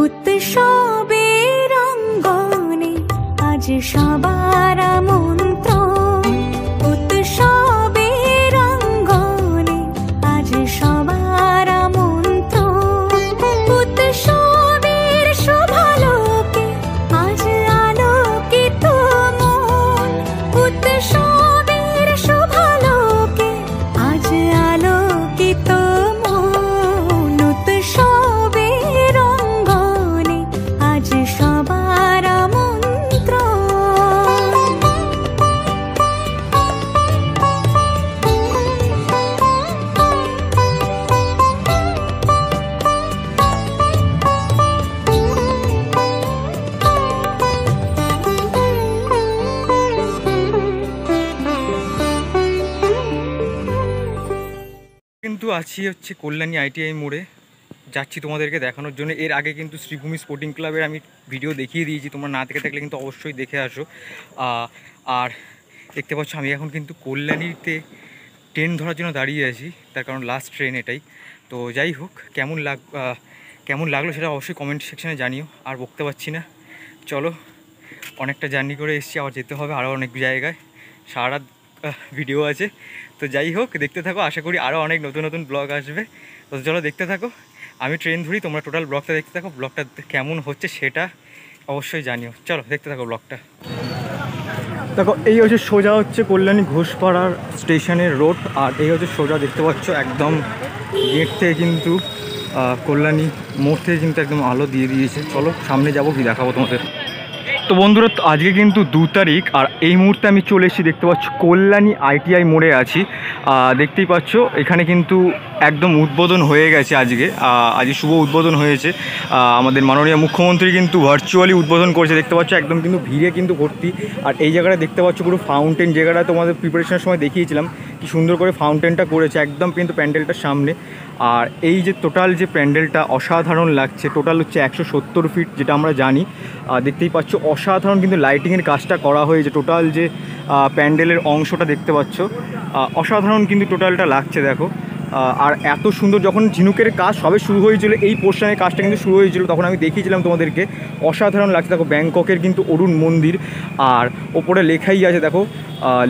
উৎসবের অঙ্গনে আজ সবার আমন্ত্রণ, উৎসবের অঙ্গনে আজ সবার আমন্ত্রণ, উৎসবের শোভালোকে আজ আলোকিত মন, উৎসবের শোভালোকে আজ আলোকিত মন, উৎসবের অঙ্গনে আজ সবার আমন্ত্রণ। কিন্তু আছি হচ্ছে কল্যাণী ITI মোড়ে, যাচ্ছি তোমাদেরকে দেখানোর জন্য। এর আগে কিন্তু শ্রীভূমি স্পোর্টিং ক্লাবের আমি ভিডিও দেখিয়ে দিয়েছি, তোমরা না দেখে থাকলে কিন্তু অবশ্যই দেখে আসো। আর দেখতে পাচ্ছ আমি এখন কিন্তু কল্যাণীতে ট্রেন ধরার জন্য দাঁড়িয়ে আছি, তার কারণ লাস্ট ট্রেন এটাই। তো যাই হোক, কেমন লাগলো সেটা অবশ্যই কমেন্ট সেকশানে জানিও। আর বকতে পারছি না, চলো অনেকটা জার্নি করে এসেছি, আবার যেতে হবে আরও অনেক জায়গায়, সারা রাত ভিডিও আছে। তো যাই হোক, দেখতে থাকো, আশা করি আরও অনেক নতুন নতুন ব্লগ আসবে। তো চলো দেখতে থাকো, আমি ট্রেন ধরি, তোমরা টোটাল ব্লগটা দেখতে থাকো। ব্লগটা কেমন হচ্ছে সেটা অবশ্যই জানিও। চলো দেখতে থাকো ব্লগটা। দেখো, এই হচ্ছে সোজা হচ্ছে কল্যাণী ঘোষপাড়ার স্টেশনের রোড, আর এই হচ্ছে সোজা দেখতে পাচ্ছ একদম গেট থেকে কিন্তু কল্যাণী মোড় থেকে কিন্তু একদম আলো দিয়ে দিয়েছে। চলো সামনে যাবো, কি দেখাবো তোমাদের। তো বন্ধুরা, আজকে কিন্তু 2 তারিখ, আর এই মুহূর্তে আমি চলে এসেছি, দেখতে পাচ্ছ কল্যাণী ITI মোড়ে আছি। দেখতেই পাচ্ছ এখানে কিন্তু একদম উদ্বোধন হয়ে গেছে আজকে শুভ উদ্বোধন হয়েছে। আমাদের মাননীয় মুখ্যমন্ত্রী কিন্তু ভার্চুয়ালি উদ্বোধন করেছে, দেখতে পাচ্ছ একদম কিন্তু ভিড়ে কিন্তু ভর্তি। আর এই জায়গাটা দেখতে পাচ্ছ পুরো ফাউন্টেন, জায়গাটা তোমাদের প্রিপারেশনের সময় দেখিয়েছিলাম কি সুন্দর করে ফাউন্টেনটা করেছে একদম কিন্তু প্যান্ডেলটার সামনে। আর এই যে টোটাল যে প্যান্ডেলটা অসাধারণ লাগছে, টোটাল হচ্ছে 170 ফিট, যেটা আমরা জানি। দেখতেই পাচ্ছ অসাধারণ কিন্তু লাইটিংয়ের কাজটা করা হয়েছে, টোটাল যে প্যান্ডেলের অংশটা দেখতে পাচ্ছ অসাধারণ কিন্তু টোটালটা লাগছে দেখো। আর এত সুন্দর, যখন ঝিনুকের কাজ সবে শুরু হয়েছিল, এই পোর্শনের কাজটা কিন্তু শুরু হয়েছিল, তখন আমি দেখিয়েছিলাম তোমাদেরকে, অসাধারণ লাগছে দেখো। ব্যাংককের কিন্তু অরুণ মন্দির, আর ওপরে লেখাই আছে দেখো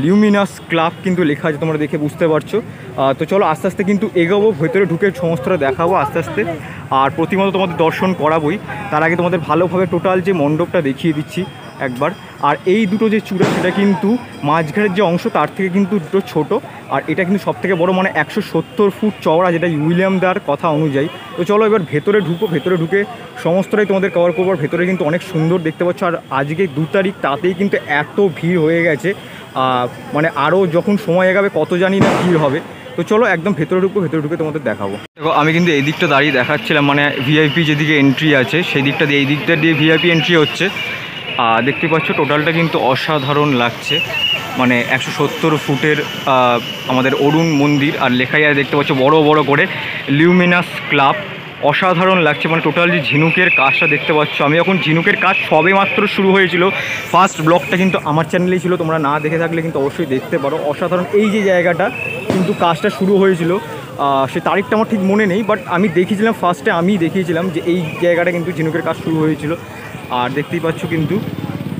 লিউমিনাস ক্লাব কিন্তু লেখা আছে, তোমরা দেখে বুঝতে পারছো। তো চলো আস্তে আস্তে কিন্তু এগোবো, ভেতরে ঢুকে সমস্তটা দেখাবো আস্তে আস্তে, আর প্রতিমত তোমাদের দর্শন করাবোই। তার আগে তোমাদের ভালোভাবে টোটাল যে মণ্ডপটা দেখিয়ে দিচ্ছি একবার। আর এই দুটো যে চূড়া, সেটা কিন্তু মাঝখানের যে অংশ তার থেকে কিন্তু দুটো ছোট, আর এটা কিন্তু সবথেকে বড়, মানে 170 ফুট চওড়া, যেটা উইলিয়াম দার কথা অনুযায়ী। তো চলো এবার ভেতরে ঢুকো, ভেতরে ঢুকে সমস্তটাই তোমাদের কভার করবো। ভেতরে কিন্তু অনেক সুন্দর দেখতে পাচ্ছ। আর আজকে 2 তারিখ, তাতেই কিন্তু এত ভিড় হয়ে গেছে, মানে আরও যখন সময় এগাবে কত জানি না ভিড় হবে। তো চলো একদম ভেতরে ঢুকবো, ভেতরে ঢুকে তোমাদের দেখাবো। দেখো, আমি কিন্তু এই দিকটা দাঁড়িয়ে দেখাচ্ছিলাম, মানে VIP যেদিকে এন্ট্রি আছে সেই দিকটা দিয়ে, এই দিকটা দিয়ে VIP এন্ট্রি হচ্ছে। দেখতে পাচ্ছ টোটালটা কিন্তু অসাধারণ লাগছে, মানে 170 ফুটের আমাদের অরুণ মন্দির, আর লেখাই আছে দেখতে পাচ্ছ বড় বড় করে লিউমিনাস ক্লাব। অসাধারণ লাগছে, মানে টোটাল যে ঝিনুকের কাজটা দেখতে পাচ্ছ। আমি এখন ঝিনুকের কাজ সবে মাত্র শুরু হয়েছিল, ফার্স্ট ব্লগটা কিন্তু আমার চ্যানেলেই ছিল, তোমরা না দেখে থাকলে কিন্তু অবশ্যই দেখতে পারো। অসাধারণ এই যে জায়গাটা কিন্তু কাজটা শুরু হয়েছিল, সে তারিখটা আমার ঠিক মনে নেই, বাট আমি দেখিয়েছিলাম ফার্স্টে, আমি দেখিয়েছিলাম যে এই জায়গাটা কিন্তু ঝিনুকের কাজ শুরু হয়েছিল। আর দেখতেই পাচ্ছ কিন্তু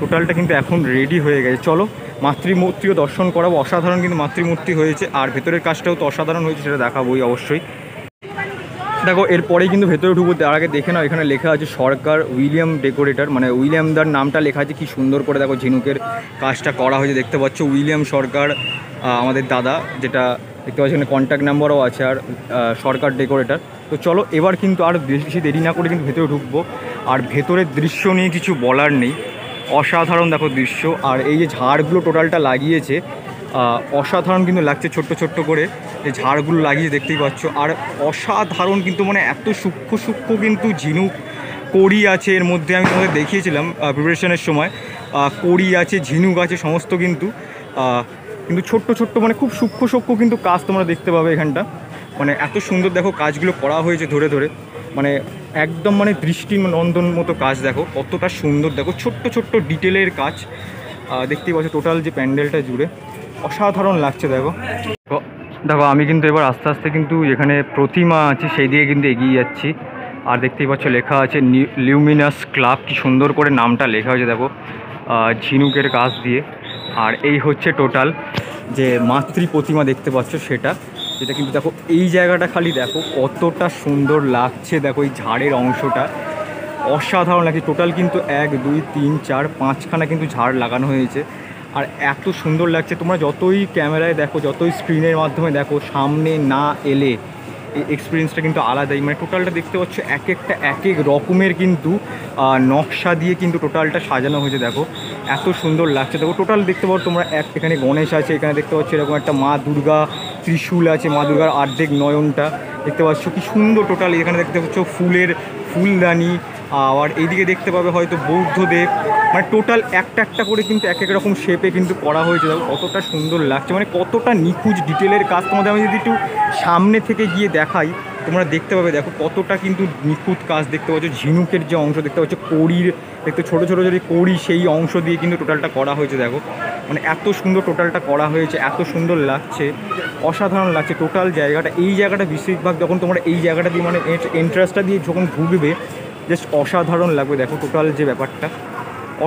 টোটালটা কিন্তু এখন রেডি হয়ে গেছে। চলো মাতৃমূর্তিও দর্শন করাবো, অসাধারণ কিন্তু মাতৃমূর্তি হয়েছে, আর ভেতরের কাজটাও তো অসাধারণ হয়েছে, সেটা দেখাবোই অবশ্যই। দেখো, এরপরেই কিন্তু ভেতরে ঢুকবো, তার আগে দেখে নাও এখানে লেখা আছে সরকার উইলিয়াম ডেকোরেটর, মানে উইলিয়াম দার নামটা লেখা আছে, কি সুন্দর করে দেখো ঝিনুকের কাজটা করা হয়েছে, দেখতে পাচ্ছ উইলিয়াম সরকার আমাদের দাদা, যেটা দেখতে পাচ্ছি এখানে কন্ট্যাক্ট নাম্বারও আছে, আর সরকার ডেকোরেটর। তো চলো এবার কিন্তু আর বেশি দেরি না করে কিন্তু ভেতরে ঢুকবো। আর ভেতরের দৃশ্য নিয়ে কিছু বলার নেই, অসাধারণ দেখো দৃশ্য। আর এই যে ঝাড়গুলো টোটালটা লাগিয়েছে, অসাধারণ কিন্তু লাগছে, ছোট্ট ছোট্ট করে এই ঝাড়গুলো লাগিয়ে দেখতেই পাচ্ছ। আর অসাধারণ কিন্তু, মানে এত সূক্ষ্ম সূক্ষ্ম কিন্তু ঝিনুক কড়ি আছে এর মধ্যে, আমি তোমাদের দেখিয়েছিলাম প্রিপারেশনের সময়। কড়ি আছে, ঝিনুক আছে, সমস্ত কিন্তু ছোট্ট ছোট্ট, মানে খুব সূক্ষ্ম সূক্ষ্ম কিন্তু কাজ তোমরা দেখতে পাবে এখানটা। মানে এত সুন্দর দেখো কাজগুলো করা হয়েছে ধরে ধরে, মানে একদম মানে দৃষ্টিনন্দন মতো কাজ। দেখো কতটা সুন্দর, দেখো ছোট্ট ছোট্ট ডিটেলের কাজ দেখতেই পাচ্ছ টোটাল যে প্যান্ডেলটা জুড়ে, অসাধারণ লাগছে। দেখো দেখো আমি কিন্তু এবার আস্তে আস্তে কিন্তু যেখানে প্রতিমা আছে সেই দিকে কিন্তু এগিয়ে যাচ্ছি। আর দেখতেই পাচ্ছ লেখা আছে লিউমিনাস ক্লাব, কি সুন্দর করে নামটা লেখা হয়েছে দেখো ঝিনুকের কাজ দিয়ে। আর এই হচ্ছে টোটাল যে মাতৃ প্রতিমা দেখতে পাচ্ছ সেটা, যেটা কিন্তু দেখো এই জায়গাটা খালি দেখো কতটা সুন্দর লাগছে। দেখো এই ঝাড়ের অংশটা অসাধারণ লাগছে। টোটাল কিন্তু 1 2 3 4 5খানা কিন্তু ঝাড় লাগানো হয়েছে, আর এত সুন্দর লাগছে। তোমরা যতই ক্যামেরায় দেখো, যতই স্ক্রিনের মাধ্যমে দেখো, সামনে না এলে এই এক্সপিরিয়েন্সটা কিন্তু আলাদাই। মানে টোটালটা দেখতে পাচ্ছ এক একটা এক এক রকমের কিন্তু নকশা দিয়ে কিন্তু টোটালটা সাজানো হয়েছে। দেখো এত সুন্দর লাগছে। দেখো টোটাল দেখতে পাচ্ছ তোমরা এখানে গণেশ আছে, এখানে দেখতে পাচ্ছ এরকম একটা মা দুর্গা ত্রিশূল আছে, মা দুর্গার অর্ধেক নয়নটা দেখতে পাচ্ছ কি সুন্দর। টোটাল এখানে দেখতে পাচ্ছ ফুলদানি, আর এইদিকে দেখতে পাবে হয়তো বৌদ্ধদেব। মানে টোটাল একটা একটা করে কিন্তু এক এক রকম শেপে কিন্তু করা হয়েছে। দেখো কতটা সুন্দর লাগছে, মানে কতটা নিখুঁত ডিটেলের কাজ। তোমাদের আমি যদি একটু সামনে থেকে গিয়ে দেখাই তোমরা দেখতে পাবে দেখো কতটা কিন্তু নিখুঁত কাজ দেখতে পাচ্ছ। ঝিনুকের যে অংশ দেখতে পাচ্ছ, কড়ির দেখতে ছোটো ছোটো যদি কড়ি, সেই অংশ দিয়ে কিন্তু টোটালটা করা হয়েছে। দেখো মানে এত সুন্দর টোটালটা করা হয়েছে, এত সুন্দর লাগছে, অসাধারণ লাগছে টোটাল জায়গাটা। এই জায়গাটা বেশিরভাগ যখন তোমরা এই জায়গাটা দিয়ে মানে এন্ট্রান্সটা দিয়ে যখন ঢুকবে জাস্ট অসাধারণ লাগবে। দেখো টোটাল যে ব্যাপারটা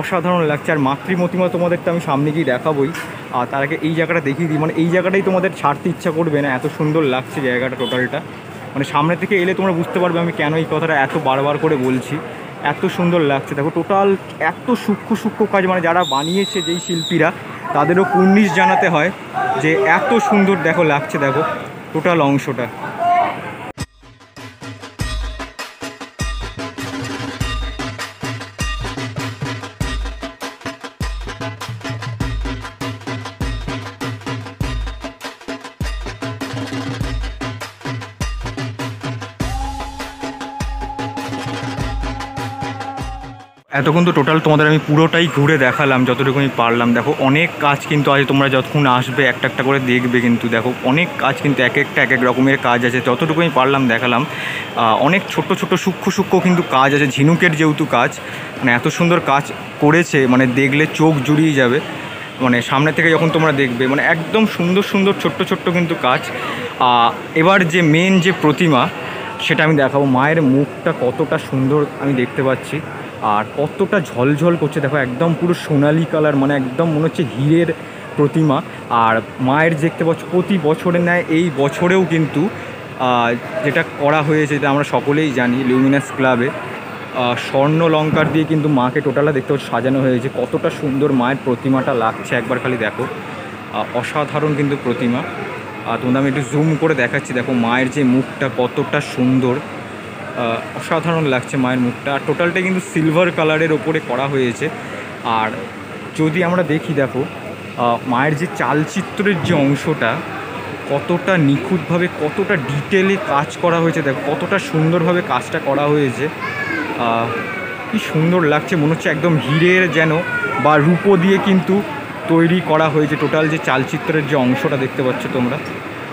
অসাধারণ লাগছে। আর মাতৃ প্রতিমা তোমাদেরটা আমি সামনে গিয়ে দেখাবোই, আর তার আগে এই জায়গাটা দেখিয়ে দিই। মানে এই জায়গাটাই তোমাদের ছাড়তে ইচ্ছা করবে না, এত সুন্দর লাগছে জায়গাটা টোটালটা। মানে সামনে থেকে এলে তোমরা বুঝতে পারবে আমি কেন এই কথাটা এত বারবার করে বলছি। এত সুন্দর লাগছে দেখো টোটাল, এত সূক্ষ্ম সূক্ষ্ম কাজ। মানে যারা বানিয়েছে যেই শিল্পীরা তাদেরও কুর্নিশ জানাতে হয় যে এত সুন্দর দেখো লাগছে। দেখো টোটাল অংশটা। এতক্ষণ তো টোটাল তোমাদের আমি পুরোটাই ঘুরে দেখালাম যতটুকু আমি পারলাম। দেখো অনেক কাজ কিন্তু আছে, তোমরা যতক্ষণ আসবে একটা একটা করে দেখবে কিন্তু দেখো অনেক কাজ কিন্তু এক একটা এক এক রকমের কাজ আছে। যতটুকু আমি পারলাম দেখালাম। অনেক ছোট ছোট সূক্ষ্ম সূক্ষ্ম কিন্তু কাজ আছে। ঝিনুকের যেহেতু কাজ, মানে এত সুন্দর কাজ করেছে, মানে দেখলে চোখ জুড়িয়ে যাবে। মানে সামনে থেকে যখন তোমরা দেখবে মানে একদম সুন্দর সুন্দর ছোট্ট ছোট্ট কিন্তু কাজ। এবার যে মেন যে প্রতিমা সেটা আমি দেখাবো। মায়ের মুখটা কতটা সুন্দর আমি দেখতে পাচ্ছি, আর কতটা ঝলঝল করছে দেখো, একদম পুরো সোনালি কালার, মানে একদম মনে হচ্ছে হীরের প্রতিমা। আর মায়ের দেখতে পাচ্ছ প্রতি বছরের ন্যায় এই বছরেও কিন্তু যেটা করা হয়েছে, যেটা আমরা সকলেই জানি লিউমিনাস ক্লাবে স্বর্ণ লঙ্কার দিয়ে কিন্তু মাকে টোটালটা দেখতে পাচ্ছ সাজানো হয়েছে। কতটা সুন্দর মায়ের প্রতিমাটা লাগছে একবার খালি দেখো, অসাধারণ কিন্তু প্রতিমা। তোমাদের আমি একটু জুম করে দেখাচ্ছি। দেখো মায়ের যে মুখটা কতটা সুন্দর, অসাধারণ লাগছে মায়ের মুখটা। আর টোটালটা কিন্তু সিলভার কালারের ওপরে করা হয়েছে। আর যদি আমরা দেখি দেখো মায়ের যে চালচিত্রের যে অংশটা কতটা নিখুঁতভাবে, কতটা ডিটেলে কাজ করা হয়েছে। দেখো কতটা সুন্দরভাবে কাজটা করা হয়েছে, কি সুন্দর লাগছে। মনে হচ্ছে একদম হীরের যেন বা রূপো দিয়ে কিন্তু তৈরি করা হয়েছে। টোটাল যে চালচিত্রের যে অংশটা দেখতে পাচ্ছ তোমরা,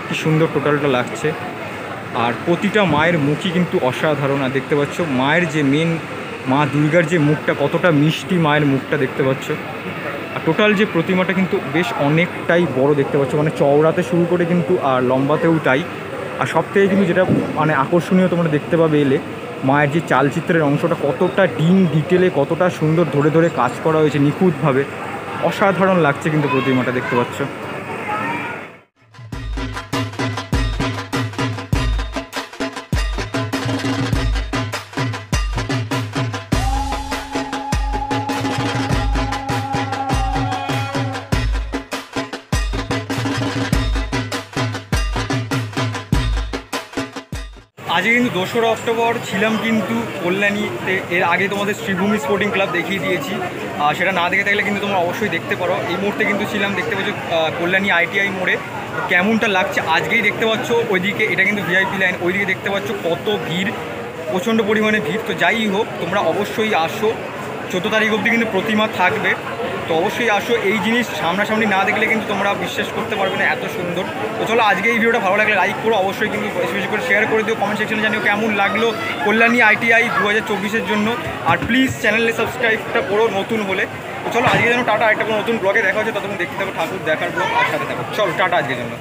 কি সুন্দর টোটালটা লাগছে। আর প্রতিটা মায়ের মুখই কিন্তু অসাধারণ। আর দেখতে পাচ্ছ মায়ের যে মেন মা দুর্গার যে মুখটা কতটা মিষ্টি, মায়ের মুখটা দেখতে পাচ্ছ। আর টোটাল যে প্রতিমাটা কিন্তু বেশ অনেকটাই বড় দেখতে পাচ্ছ, মানে চওড়াতে শুরু করে কিন্তু আর লম্বাতেও তাই। আর সবথেকে কিন্তু যেটা মানে আকর্ষণীয় তোমরা দেখতে পাবে এলে, মায়ের যে চালচিত্রের অংশটা কতটা ডিটেলে, কতটা সুন্দর ধরে ধরে কাজ করা হয়েছে নিখুঁতভাবে। অসাধারণ লাগছে কিন্তু প্রতিমাটা দেখতে পাচ্ছ। আজকে কিন্তু 2রা অক্টোবর ছিলাম কিন্তু কল্যাণীতে। এর আগে তোমাদের শ্রীভূমি স্পোর্টিং ক্লাব দেখিয়ে দিয়েছি, সেটা না দেখে থাকলে কিন্তু তোমরা অবশ্যই দেখতে পারো। এই মুহূর্তে কিন্তু ছিলাম দেখতে পাচ্ছ কল্যাণী ITI মোড়ে। কেমনটা লাগছে আজকেই দেখতে পাচ্ছ। ওইদিকে এটা কিন্তু VIP লাইন, ওইদিকে দেখতে পাচ্ছ কত ভিড়, প্রচণ্ড পরিমাণে ভিড়। তো যাই হোক তোমরা অবশ্যই আসো, 14 তারিখ অবধি কিন্তু প্রতিমা থাকবে, তো অবশ্যই আসো। এই জিনিস সামনাসামনি না দেখলে কিন্তু তোমরা বিশ্বাস করতে পারবে না এত সুন্দর। তো চলো আজকে এই ভিডিওটা ভালো লাগলে লাইক করো, অবশ্যই কিন্তু বেশি বেশি করে শেয়ার করে দিও, কমেন্ট সেকশনে জানিও কেমন লাগলো কল্যাণী ITI 2024-এর জন্য। আর প্লিজ চ্যানেলে সাবস্ক্রাইবটা করো নতুন হলে। তো চলো আজকে যেন টাটা, একটা কোনো নতুন ব্লগে দেখা হচ্ছে, ততক্ষণ দেখতে থাকো ঠাকুর দেখার ব্লগ আর সাথে থাকো। চলো টাটা আজকের জন্য।